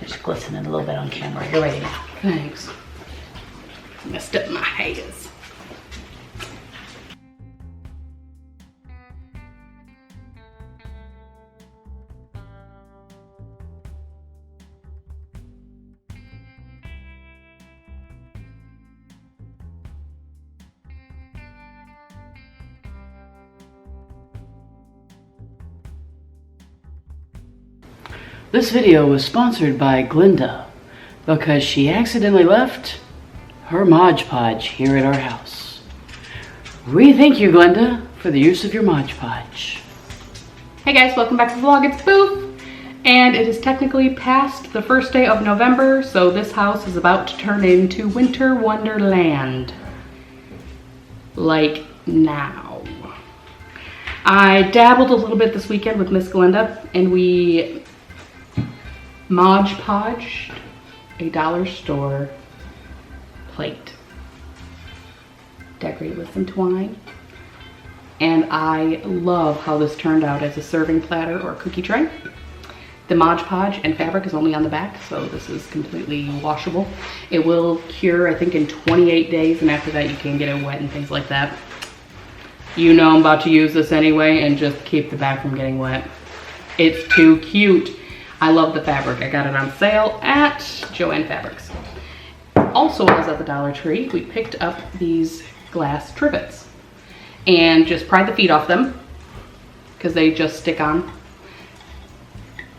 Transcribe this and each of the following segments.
Just glistening a little bit on camera. You're ready now. Thanks. Messed up my hands. This video was sponsored by Glinda because she accidentally left her Mod Podge here at our house. We thank you, Glinda, for the use of your Mod Podge. Hey guys, welcome back to the vlog. It's Boof, and it is technically past the first day of November, so this house is about to turn into Winter Wonderland. Like now. I dabbled a little bit this weekend with Miss Glinda, and we Mod Podged a dollar store plate, decorated with some twine, and I love how this turned out as a serving platter or cookie tray. The Mod Podge and fabric is only on the back, so this is completely washable. It will cure, I think, in 28 days, and after that you can get it wet and things like that. You know I'm about to use this anyway, and just keep the back from getting wet. It's too cute. I love the fabric. I got it on sale at Joann Fabrics. Also, I was at the Dollar Tree, we picked up these glass trivets and just pried the feet off them because they just stick on.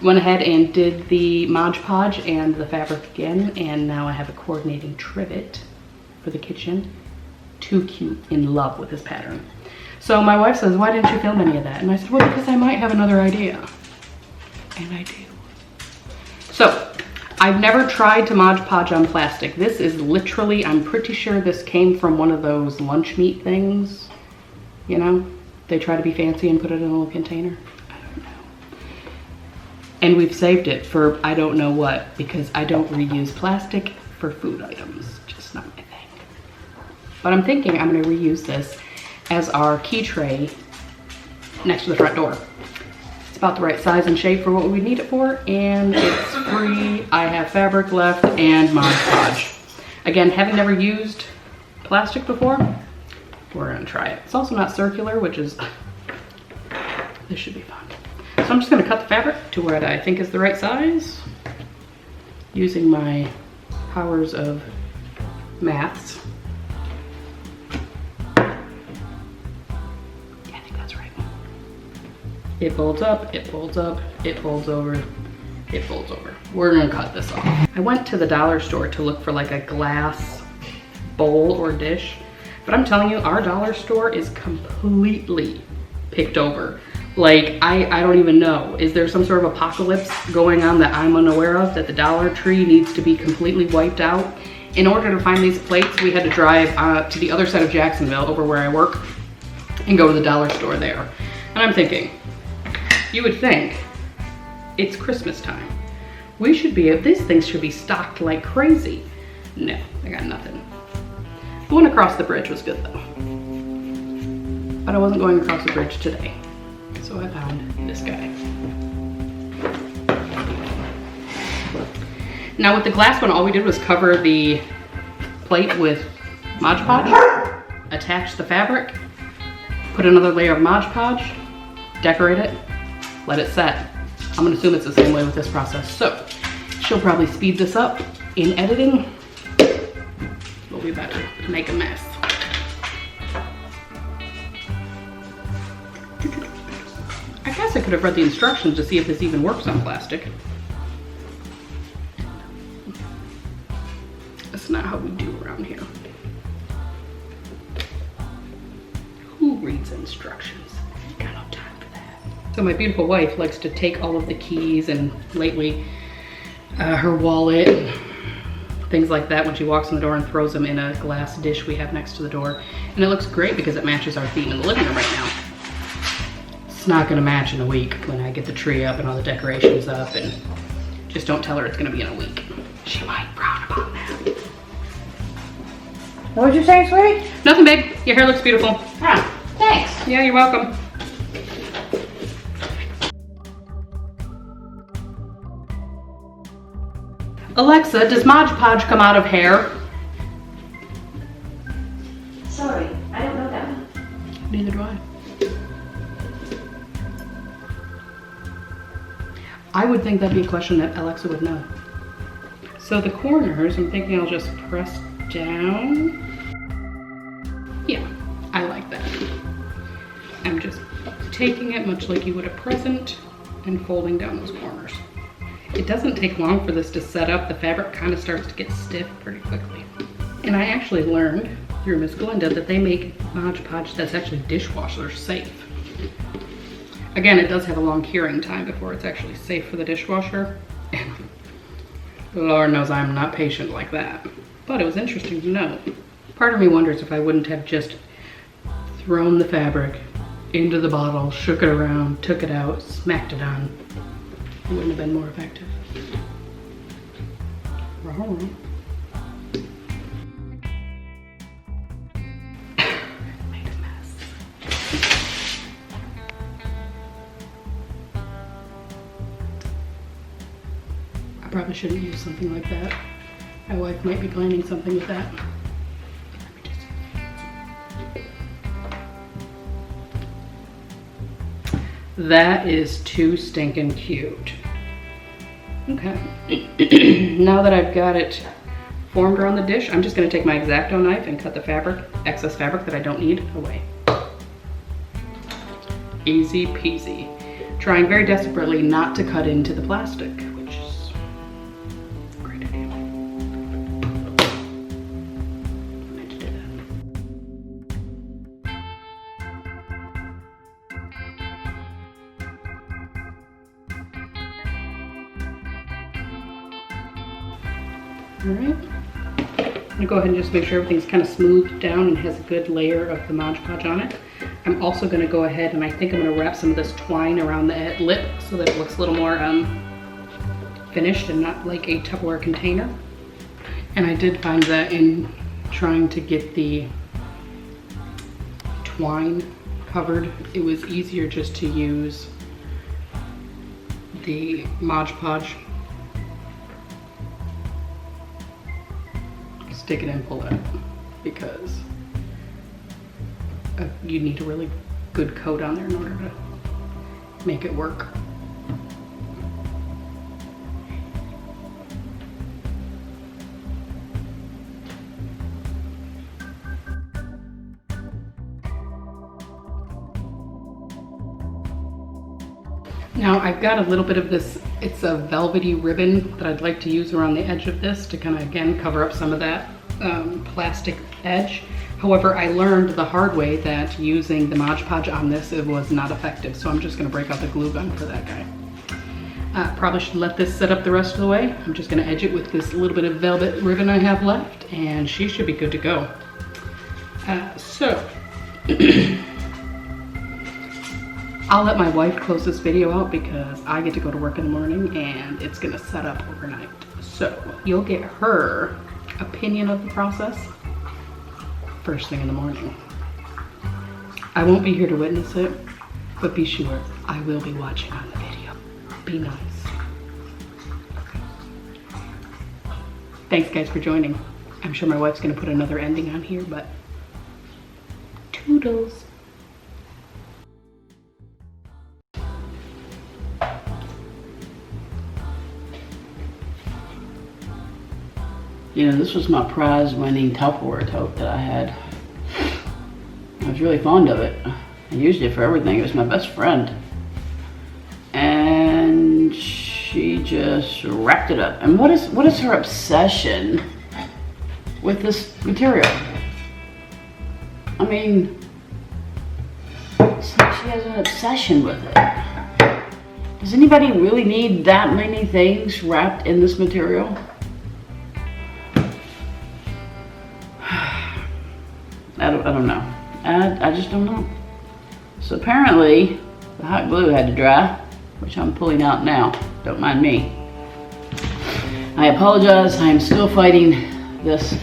Went ahead and did the Mod Podge and the fabric again, and now I have a coordinating trivet for the kitchen. Too cute. In love with this pattern. So my wife says, why didn't you film any of that? And I said, well, because I might have another idea. And I do. So, I've never tried to Mod Podge on plastic. This is literally, I'm pretty sure this came from one of those lunch meat things. You know, they try to be fancy and put it in a little container. I don't know. And we've saved it for I don't know what, because I don't reuse plastic for food items. Just not my thing. But I'm thinking I'm gonna reuse this as our key tray next to the front door. About the right size and shape for what we need it for, and it's free. I have fabric left and Mod Podge. Again, having never used plastic before, we're gonna try it. It's also not circular, which is, this should be fun. So I'm just gonna cut the fabric to what I think is the right size, using my powers of maths. It folds up, it folds up, it folds over, it folds over. We're gonna cut this off. I went to the dollar store to look for like a glass bowl or dish, but I'm telling you, our dollar store is completely picked over. Like, I don't even know. Is there some sort of apocalypse going on that I'm unaware of, that the Dollar Tree needs to be completely wiped out? In order to find these plates, we had to drive to the other side of Jacksonville, over where I work, and go to the dollar store there. And I'm thinking, you would think it's Christmas time. We should be, these things should be stocked like crazy. No, I got nothing. The one across the bridge was good though. But I wasn't going across the bridge today. So I found this guy. Now with the glass one, all we did was cover the plate with Mod Podge, attach the fabric, put another layer of Mod Podge, decorate it, let it set. I'm gonna assume it's the same way with this process. So she'll probably speed this up in editing. We'll be about to make a mess. I guess I could have read the instructions to see if this even works on plastic. That's not how we do around here. Who reads instructions? Got no time for that. So my beautiful wife likes to take all of the keys and lately her wallet and things like that when she walks in the door and throws them in a glass dish we have next to the door. And it looks great because it matches our theme in the living room right now. It's not gonna match in a week when I get the tree up and all the decorations up, and just don't tell her it's gonna be in a week. She might frown upon that. What would you say, sweetie? Nothing, babe. Your hair looks beautiful. Ah, thanks. Yeah, you're welcome. Alexa, does Mod Podge come out of hair? Sorry, I don't know that one. Neither do I. I would think that'd be a question that Alexa would know. So the corners, I'm thinking I'll just press down. Yeah, I like that. I'm just taking it much like you would a present and folding down those corners. It doesn't take long for this to set up. The fabric kind of starts to get stiff pretty quickly. And I actually learned through Miss Glenda that they make Mod Podge that's actually dishwasher safe. Again, it does have a long curing time before it's actually safe for the dishwasher. And Lord knows I'm not patient like that. But it was interesting to know. Part of me wonders if I wouldn't have just thrown the fabric into the bottle, shook it around, took it out, smacked it on. It wouldn't have been more effective. Made a mess. I probably shouldn't use something like that. My wife might be planning something with that. That is too stinking cute. Okay. Now that I've got it formed around the dish, I'm just going to take my X-Acto knife and cut the fabric, excess fabric that I don't need, away. Easy peasy. Trying very desperately not to cut into the plastic, which is a great idea. I meant to do that. All right, I'm gonna go ahead and just make sure everything's kind of smoothed down and has a good layer of the Mod Podge on it. I'm also gonna go ahead and I think I'm gonna wrap some of this twine around the lip so that it looks a little more finished and not like a Tupperware container. And I did find that in trying to get the twine covered, it was easier just to use the Mod Podge. Stick it and pull it because you need a really good coat on there in order to make it work. Now I've got a little bit of this, it's a velvety ribbon that I'd like to use around the edge of this to kind of again cover up some of that plastic edge. However, I learned the hard way that using the Mod Podge on this, it was not effective. So I'm just gonna break out the glue gun for that guy. Probably should let this set up the rest of the way. I'm just gonna edge it with this little bit of velvet ribbon I have left and she should be good to go. I'll let my wife close this video out because I get to go to work in the morning and it's gonna set up overnight. So you'll get her opinion of the process first thing in the morning. I won't be here to witness it, but be sure I will be watching on the video. Be nice. Thanks guys for joining. I'm sure my wife's gonna put another ending on here, but toodles. You know, this was my prize-winning Tupperware tote that I had. I was really fond of it. I used it for everything. It was my best friend. And she just wrapped it up. And what is her obsession with this material? I mean, it's like she has an obsession with it. Does anybody really need that many things wrapped in this material? I don't know. I just don't know. So apparently the hot glue had to dry, which I'm pulling out now. Don't mind me. I apologize. I am still fighting this.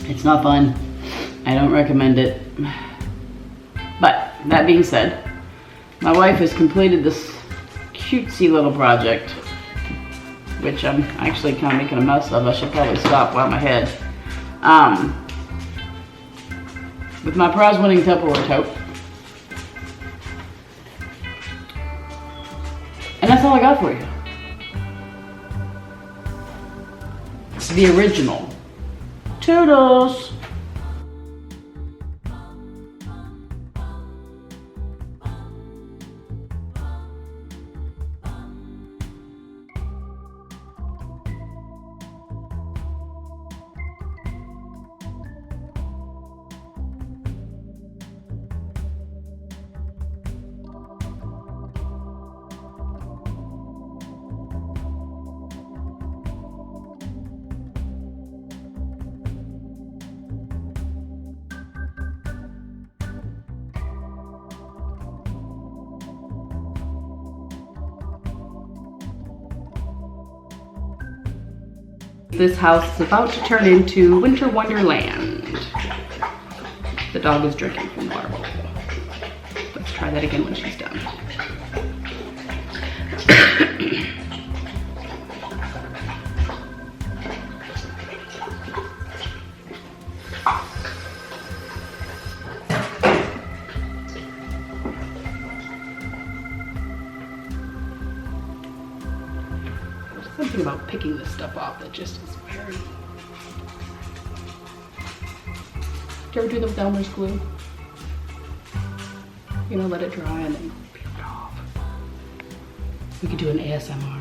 It's not fun. I don't recommend it. But that being said, my wife has completed this cutesy little project, which I'm actually kind of making a mess of. I should probably stop while I'm ahead. With my prize-winning Tupperware tote. And that's all I got for you. It's the original. Toodles! This house is about to turn into Winter Wonderland. The dog is drinking from the water bowl. Let's try that again when she's done. Something about picking this stuff off that just is very... Do you ever do that with Elmer's glue? You know, let it dry and then peel it off. We could do an ASMR.